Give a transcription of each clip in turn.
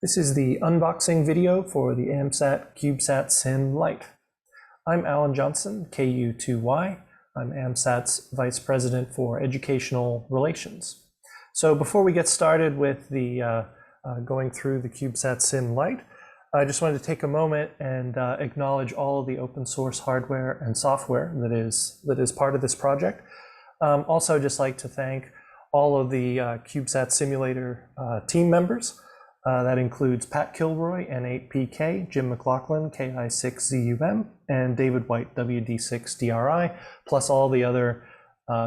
This is the unboxing video for the AMSAT CubeSatSim Lite. I'm Alan Johnson, KU2Y. I'm AMSAT's Vice President for Educational Relations. So before we get started with the going through the CubeSatSim Lite, I just wanted to take a moment and acknowledge all of the open source hardware and software that is part of this project. Also just like to thank all of the CubeSat simulator team members. That includes Pat Kilroy, N8PK, Jim McLaughlin, KI6ZUM, and David White, WD6DRI, plus all the other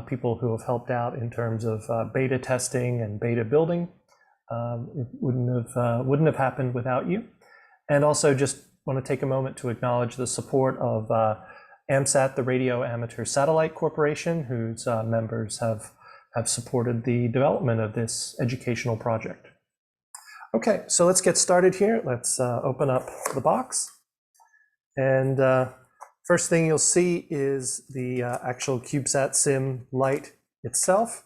people who have helped out in terms of beta testing and beta building. It wouldn't have happened without you. And also just want to take a moment to acknowledge the support of AMSAT, the Radio Amateur Satellite Corporation, whose members have supported the development of this educational project. Okay, so let's get started here. Let's open up the box. And first thing you'll see is the actual CubeSatSim Lite itself,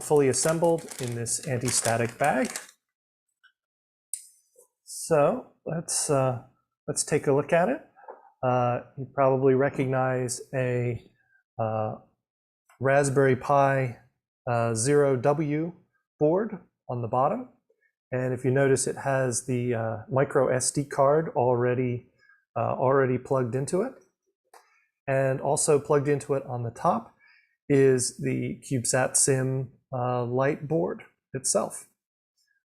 fully assembled in this anti-static bag. So let's take a look at it. You probably recognize a Raspberry Pi 0W board on the bottom. And if you notice, it has the micro SD card already plugged into it. And also plugged into it on the top is the CubeSatSim Lite board itself.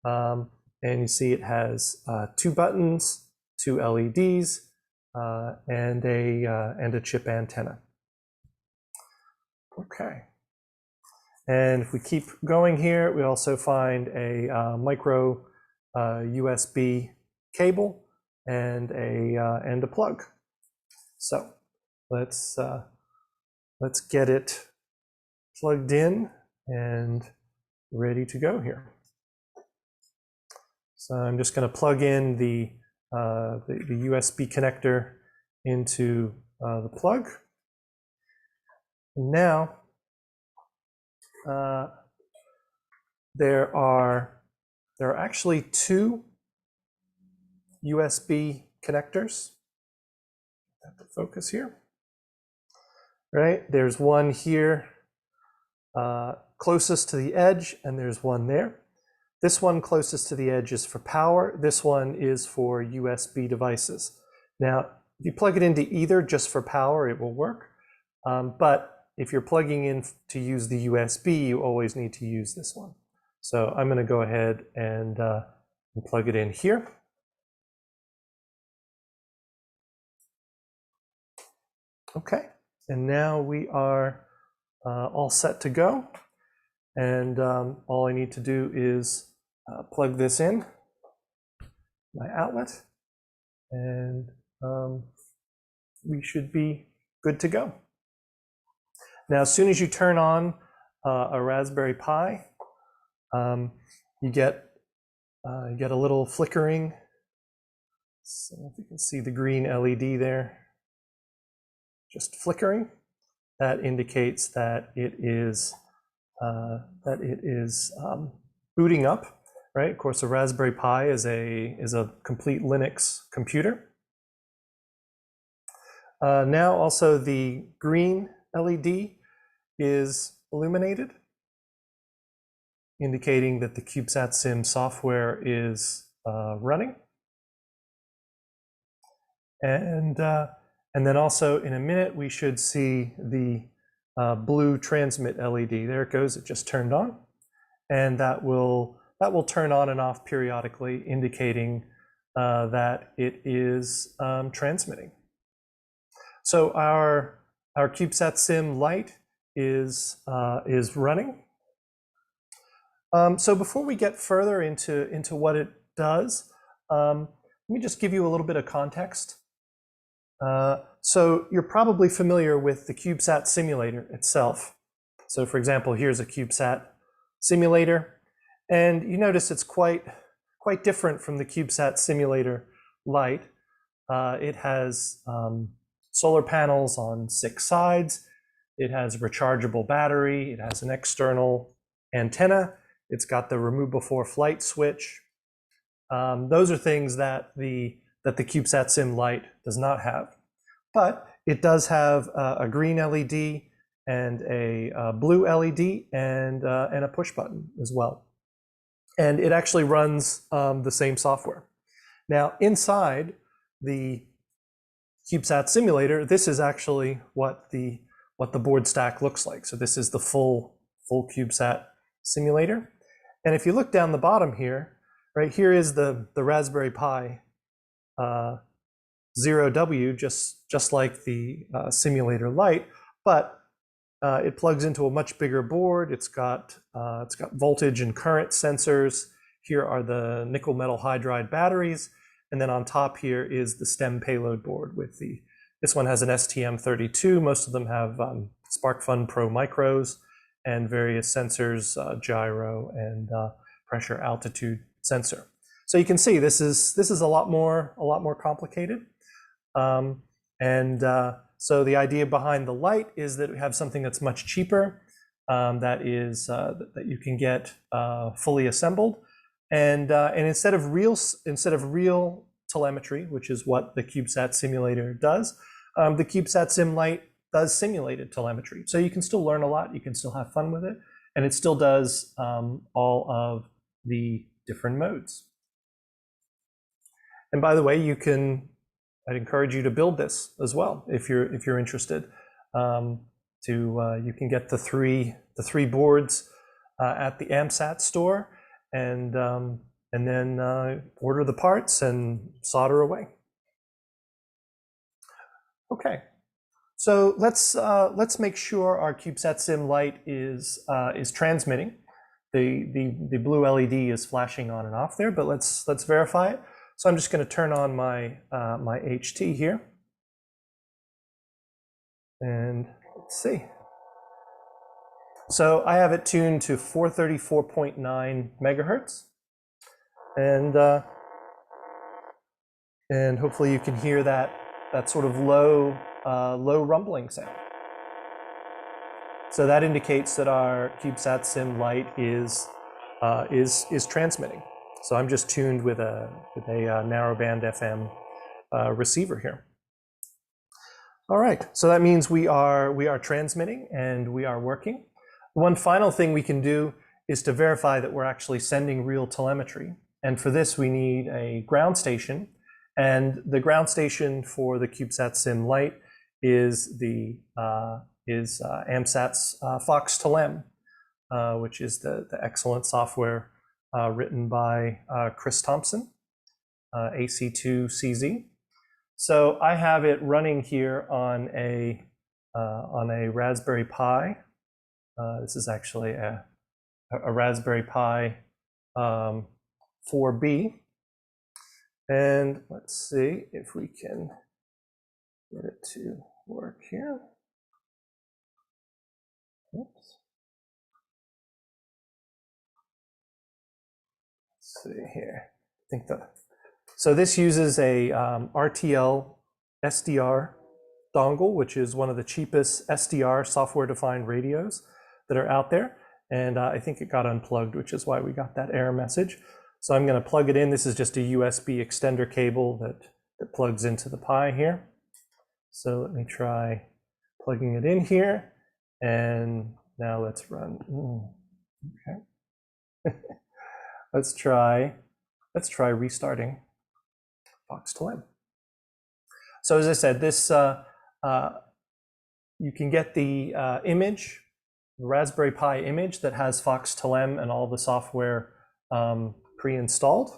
And you see it has 2 buttons, 2 LEDs, and a chip antenna. Okay. And if we keep going here, we also find a micro USB cable and a plug. So let's get it plugged in and ready to go here. So I'm just going to plug in the USB connector into the plug. And now there are actually 2 USB connectors. Have to focus here. Right, there's one here closest to the edge, and there's one there. This one closest to the edge is for power. This one is for USB devices. Now, if you plug it into either just for power, it will work. But if you're plugging in to use the USB, you always need to use this one. So I'm going to go ahead and plug it in here. Okay, and now we are all set to go. And all I need to do is plug this in, my outlet, and we should be good to go. Now, as soon as you turn on a Raspberry Pi, you get a little flickering. So if you can see the green LED there, just flickering. That indicates that it is booting up. Right. Of course, a Raspberry Pi is a complete Linux computer. Now, also the green LED is illuminated, indicating that the CubeSatSim software is running. And then also in a minute, we should see the blue transmit LED. There it goes, it just turned on. And that will turn on and off periodically, indicating that it is transmitting. So our CubeSatSim Lite is running. So before we get further into what it does, let me just give you a little bit of context. So you're probably familiar with the CubeSat simulator itself. So for example, here's a CubeSat simulator, and you notice it's quite different from the CubeSat simulator Lite. It has solar panels on 6 sides. It has a rechargeable battery. It has an external antenna. It's got the remove before flight switch. Those are things that the CubeSatSim Lite does not have. But it does have a green LED and a blue LED and a push button as well. And it actually runs the same software. Now, inside the CubeSat simulator, this is actually what the board stack looks like. So this is the full CubeSat simulator. And if you look down the bottom here, right here is the Raspberry Pi 0W, just like the simulator Lite, but it plugs into a much bigger board. It's got voltage and current sensors. Here are the nickel metal hydride batteries. And then on top here is the STEM payload board with this one has an STM32. Most of them have SparkFun Pro micros and various sensors, gyro and pressure altitude sensor. So you can see this is a lot more complicated. So the idea behind the Lite is that we have something that's much cheaper, that you can get fully assembled. And instead of real telemetry, which is what the CubeSat simulator does, the CubeSatSim Lite does simulated telemetry. So you can still learn a lot, you can still have fun with it, and it still does all of the different modes. And by the way, I'd encourage you to build this as well if you're interested. You can get the three boards at the AMSAT store, and then order the parts and solder away. Okay, so let's make sure our CubeSatSim Lite is transmitting. The blue LED is flashing on and off there, but let's verify it. So I'm just going to turn on my my HT here, and let's see. So I have it tuned to 434.9 megahertz, and hopefully you can hear that sort of low rumbling sound. So that indicates that our CubeSatSim Lite is transmitting. So I'm just tuned with a narrowband FM receiver here. All right, so that means we are transmitting and we are working. One final thing we can do is to verify that we're actually sending real telemetry. And for this, we need a ground station. And the ground station for the CubeSatSim Lite is AMSAT's FoxTelem, which is the excellent software written by Chris Thompson, AC2CZ. So I have it running here on a Raspberry Pi. This is actually a Raspberry Pi 4B. And let's see if we can get it to work here. Oops. Let's see here. So this uses a RTL SDR dongle, which is one of the cheapest SDR software-defined radios that are out there. And I think it got unplugged, which is why we got that error message. So I'm going to plug it in. This is just a USB extender cable that plugs into the Pi here. So let me try plugging it in here. And now let's run. Okay. let's try restarting FoxTelem. So as I said, this you can get the image, the Raspberry Pi image that has FoxTelem and all the software pre-installed.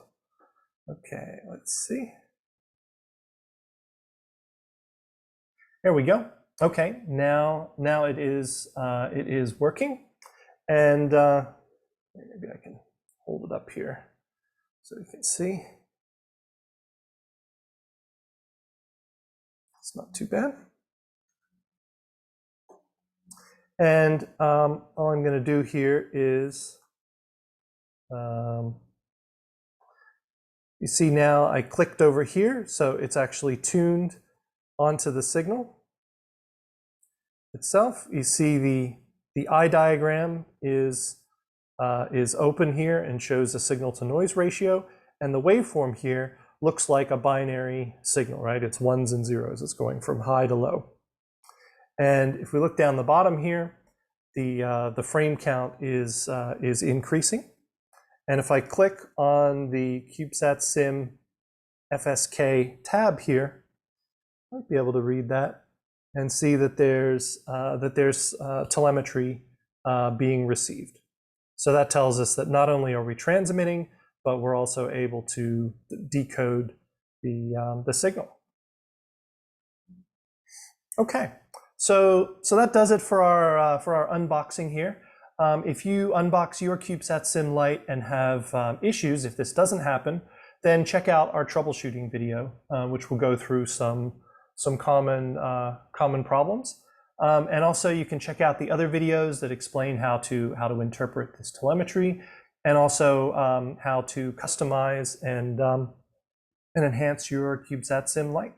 Okay, let's see. There we go. Okay, now it is working, and maybe I can hold it up here so you can see. It's not too bad. And all I'm going to do here is, you see now I clicked over here, so it's actually tuned onto the signal itself. You see the eye diagram is open here and shows a signal to noise ratio, And the waveform here looks like a binary signal, right? It's ones and zeros. It's going from high to low. And if we look down the bottom here, the frame count is increasing. And if I click on the CubeSatSim FSK tab here, I might be able to read that and see that there's telemetry being received. So that tells us that not only are we transmitting, but we're also able to decode the signal. Okay, so that does it for our unboxing here. If you unbox your CubeSatSim Lite and have issues, if this doesn't happen, then check out our troubleshooting video, which will go through some common problems. And also you can check out the other videos that explain how to interpret this telemetry, and also how to customize and enhance your CubeSatSim Lite.